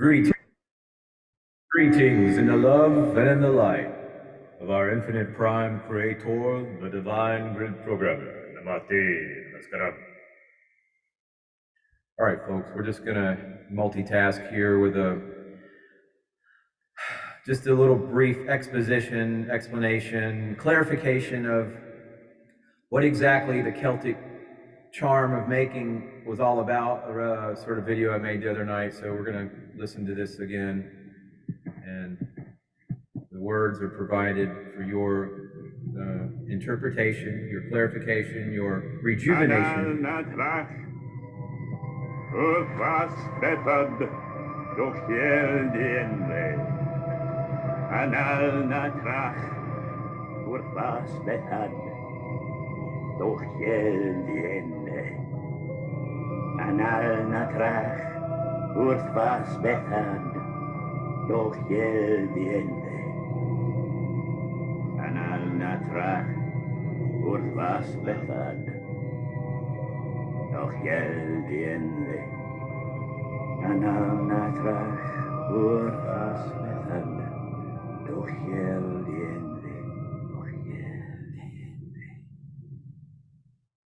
Greetings, greetings in the love and in the light of our infinite prime creator, the divine grid programmer. Namaste, namaskaram. All right, folks, we're just gonna multitask here with just a little brief exposition, explanation, clarification of what exactly the Celtic charm of making was all about, a sort of video I made the other night. So we're gonna listen to this again, and the words are provided for your interpretation, your clarification, your rejuvenation. Anal natrach urfas betad dochiel diende. Anal natrach urfas betad dochiel diende. Anal natrach urfas betad dochiel diende. Anal natrach urfas betad.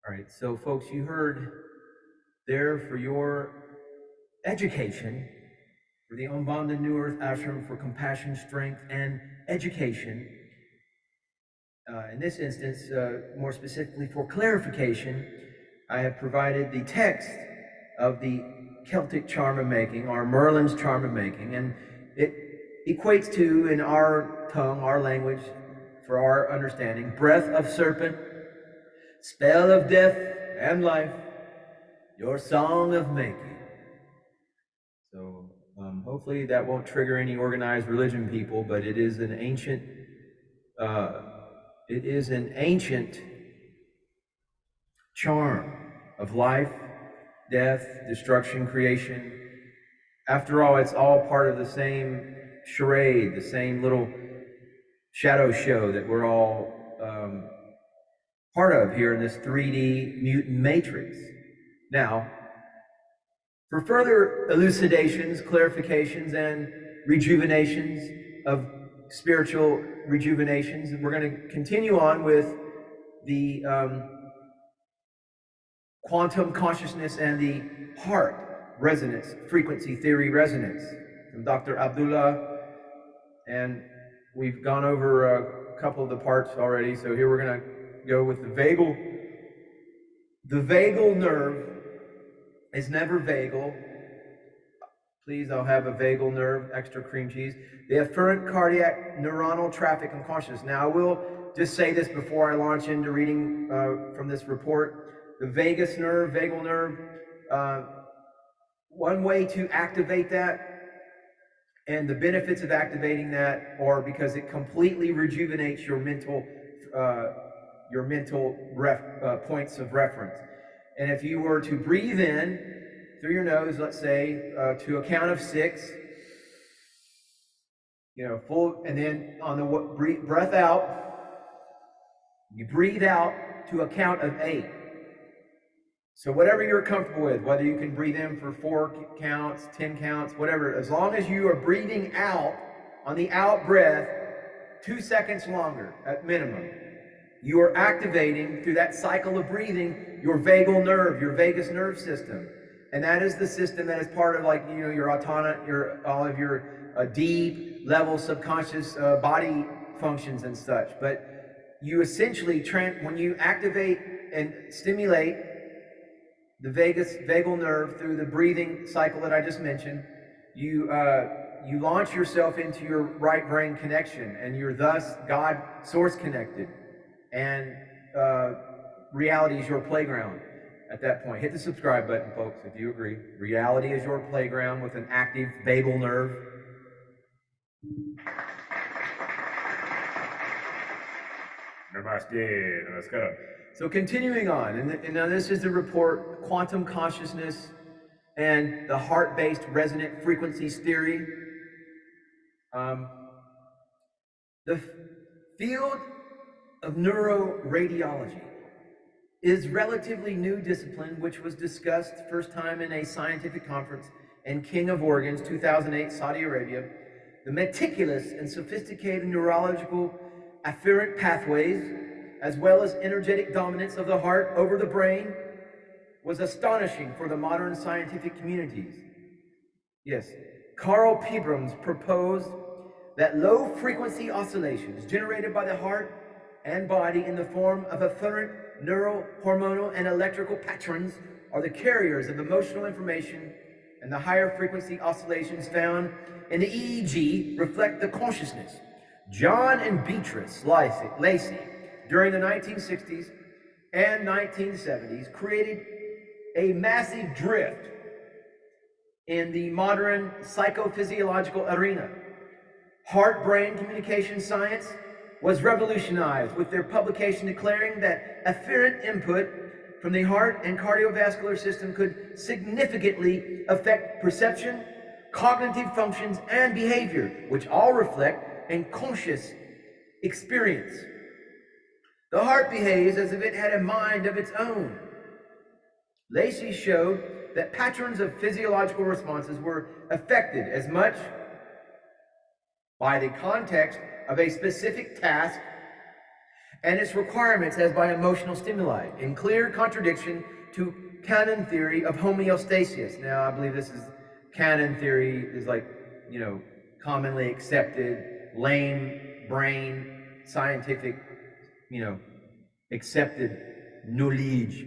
All right, so folks, you heard there for your education, for the Umbanda New Earth Ashram for compassion, strength, and education. In this instance, more specifically for clarification, I have provided the text of the Celtic charm of making, or Merlin's charm of making, and it equates to, in our tongue, our language, for our understanding, breath of serpent, spell of death and life, your song of making. So hopefully that won't trigger any organized religion people, but it is an ancient charm of life, death, destruction, creation. After all, it's all part of the same charade, the same little shadow show that we're all part of here in this 3D mutant matrix. Now, for further elucidations, clarifications, and rejuvenations of spiritual rejuvenations, we're going to continue on with the quantum consciousness and the heart resonance, frequency theory resonance from Dr. Abdullah. And we've gone over a couple of the parts already, so here we're going to go with the vagal. The vagal nerve is never vagal. Please, I'll have a vagal nerve, extra cream cheese. The afferent cardiac neuronal traffic and consciousness. Now, I will just say this before I launch into reading from this report. The vagus nerve, vagal nerve, one way to activate that, and the benefits of activating that are because it completely rejuvenates your mental points of reference. And if you were to breathe in through your nose, let's say, to a count of 6, full, and then on the breath out, you breathe out to a count of 8. So whatever you're comfortable with, whether you can breathe in for 4 counts, 10 counts, whatever, as long as you are breathing out on the out breath 2 seconds longer at minimum, you are activating through that cycle of breathing your vagal nerve, your vagus nerve system. And that is the system that is part of your all of your deep level subconscious body functions and such. But you essentially, when you activate and stimulate the vagal nerve through the breathing cycle that I just mentioned, you launch yourself into your right brain connection, and you're thus God source connected, and reality is your playground at that point. Hit the subscribe button, folks, if you agree. Reality is your playground with an active vagal nerve. Namaste, namaskaram. So continuing on, and now this is the report, quantum consciousness and the heart-based resonant frequencies theory. The field of neuroradiology is relatively new discipline, which was discussed first time in a scientific conference and king of organs, 2008, Saudi Arabia, the meticulous and sophisticated neurological afferent pathways, as well as energetic dominance of the heart over the brain, was astonishing for the modern scientific communities. Yes, Carl Pebrams proposed that low-frequency oscillations generated by the heart and body in the form of afferent neural, hormonal, and electrical patterns are the carriers of emotional information, and the higher frequency oscillations found in the EEG reflect the consciousness. John and Beatrice Lacey, during the 1960s and 1970s, created a massive drift in the modern psychophysiological arena. Heart-brain communication science was revolutionized with their publication declaring that afferent input from the heart and cardiovascular system could significantly affect perception, cognitive functions, and behavior, which all reflect in conscious experience. The heart behaves as if it had a mind of its own. Lacey showed that patterns of physiological responses were affected as much by the context of a specific task and its requirements as by emotional stimuli, in clear contradiction to canon theory of homeostasis. Now, I believe this is canon theory is like, commonly accepted, lame brain, scientific, accepted knowledge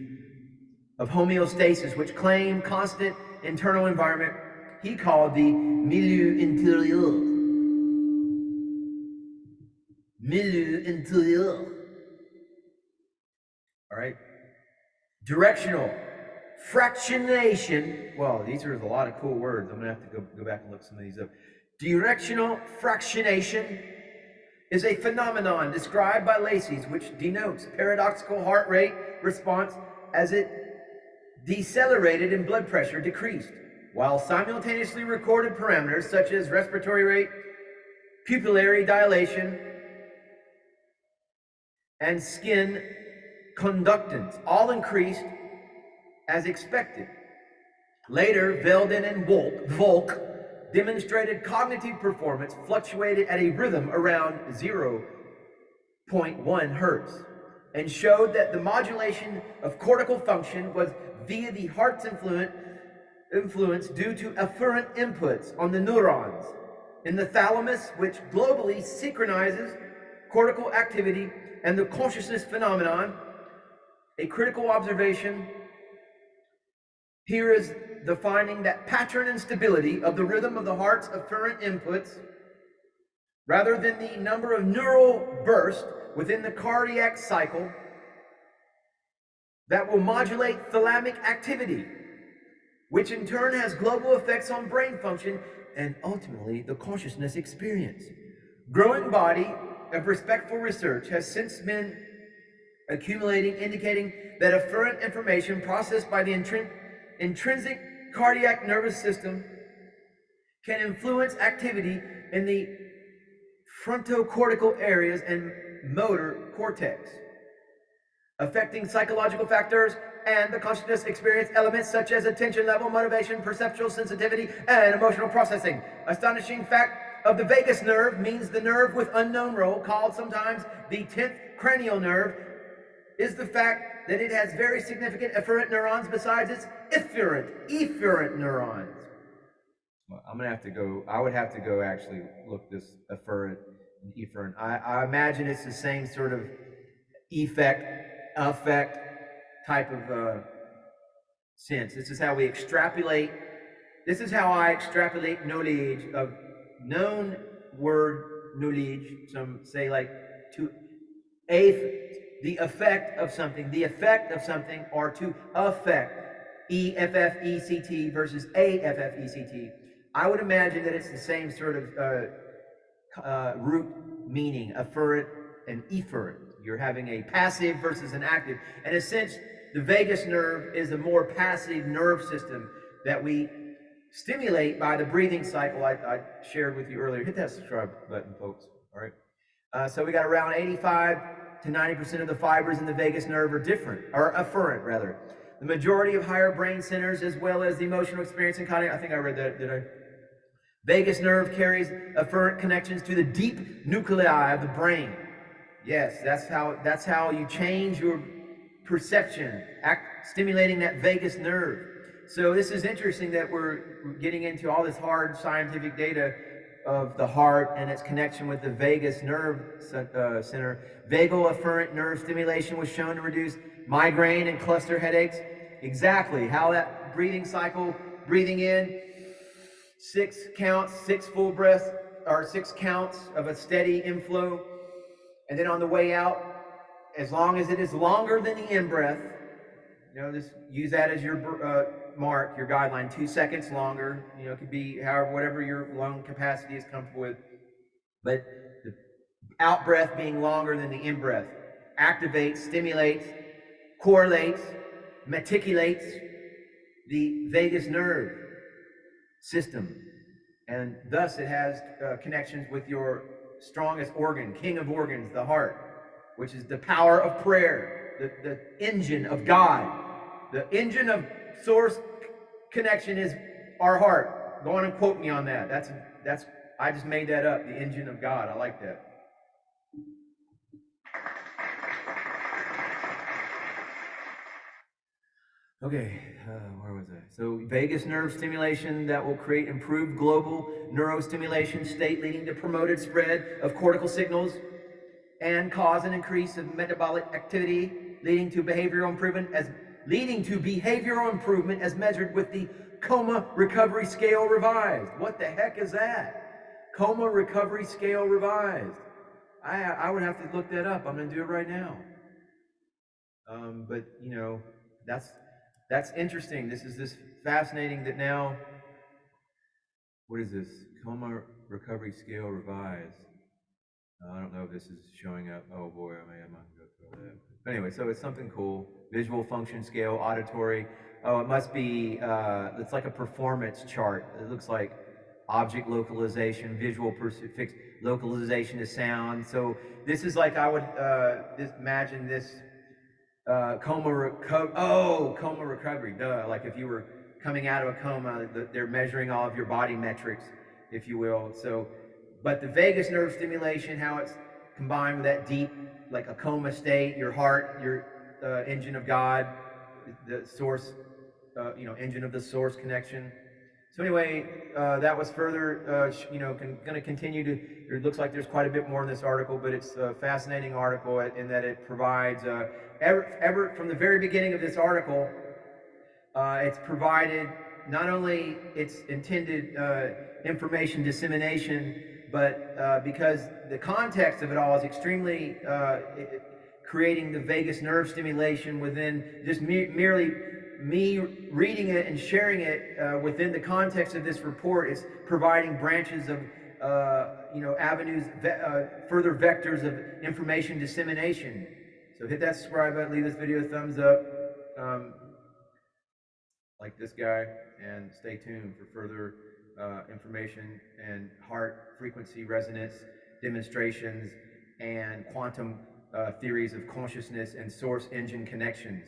of homeostasis, which claim constant internal environment he called the milieu intérieur. Milieu intérieur. All right. Directional fractionation. Well, these are a lot of cool words. I'm going to have to go back and look some of these up. Directional fractionation is a phenomenon described by Lacey, which denotes paradoxical heart rate response as it decelerated and blood pressure decreased, while simultaneously recorded parameters such as respiratory rate, pupillary dilation, and skin conductance all increased as expected. Later, Veldin and Volk demonstrated cognitive performance fluctuated at a rhythm around 0.1 hertz and showed that the modulation of cortical function was via the heart's influence due to afferent inputs on the neurons in the thalamus, which globally synchronizes cortical activity and the consciousness phenomenon. A critical observation here is the finding that pattern and stability of the rhythm of the heart's afferent inputs, rather than the number of neural bursts within the cardiac cycle that will modulate thalamic activity, which in turn has global effects on brain function and ultimately the consciousness experience. Growing body of respectful research has since been accumulating, indicating that afferent information processed by the intrinsic cardiac nervous system can influence activity in the frontocortical areas and motor cortex, affecting psychological factors and the consciousness experience elements such as attention level, motivation, perceptual sensitivity, and emotional processing. Astonishing fact of the vagus nerve means the nerve with unknown role, called sometimes the 10th cranial nerve, is the fact that it has very significant afferent neurons besides its efferent neurons. Well, I would have to go actually look this afferent and efferent. I imagine it's the same sort of affect type of sense. This is how I extrapolate knowledge of known word knowledge. Some say like to the effect of something, or to affect, EFFECT versus AFFECT. I would imagine that it's the same sort of root meaning, afferent and efferent. You're having a passive versus an active. And in a sense, the vagus nerve is a more passive nerve system that we stimulate by the breathing cycle I shared with you earlier. Hit that subscribe button, folks. All right. So we got around 85 to 90% of the fibers in the vagus nerve are different, or afferent rather. the majority of higher brain centers, as well as the emotional experience and cognitive. I think I read that, did I? Vagus nerve carries afferent connections to the deep nuclei of the brain. Yes, that's how you change your perception, stimulating that vagus nerve. So this is interesting that we're getting into all this hard scientific data of the heart and its connection with the vagus nerve center. Vagal afferent nerve stimulation was shown to reduce migraine and cluster headaches. Exactly how that breathing cycle, breathing in, 6 counts, 6 full breaths, or 6 counts of a steady inflow. And then on the way out, as long as it is longer than the in-breath, just use that as your mark, your guideline, 2 seconds longer. It could be however, whatever your lung capacity is comfortable with. But the out-breath being longer than the in-breath activates, stimulates, correlates, meticulates the vagus nerve system. And thus it has connections with your strongest organ, king of organs, the heart, which is the power of prayer, the engine of God. The engine of source connection is our heart. Go on and quote me on that. That's I just made that up, the engine of God. I like that. Okay, where was I? So vagus nerve stimulation that will create improved global neurostimulation state, leading to promoted spread of cortical signals and cause an increase of metabolic activity, leading to behavioral improvement as measured with the Coma Recovery Scale Revised. What the heck is that? Coma Recovery Scale Revised. I would have to look that up. I'm going to do it right now. But that's interesting. This is fascinating that now. What is this? Coma Recovery Scale Revised. I don't know if this is showing up. Oh boy, I might go through that. But anyway, so it's something cool. Visual function scale, auditory. Oh, it must be, it's like a performance chart. It looks like object localization, visual fixed localization of sound. So this is like, I would imagine this coma recovery, duh. Like if you were coming out of a coma, they're measuring all of your body metrics, if you will. So, but the vagus nerve stimulation, how it's combined with that deep, like a coma state, your heart, your engine of God, the source, engine of the source connection. So anyway, that was further, going to continue to, it looks like there's quite a bit more in this article, but it's a fascinating article in that it provides, ever from the very beginning of this article, it's provided not only its intended information dissemination, but because the context of it all is extremely creating the vagus nerve stimulation within just merely me reading it and sharing it within the context of this report is providing branches of avenues, further vectors of information dissemination. So hit that subscribe button, leave this video a thumbs up, like this guy, and stay tuned for further information and heart frequency resonance demonstrations and quantum theories of consciousness and source engine connections.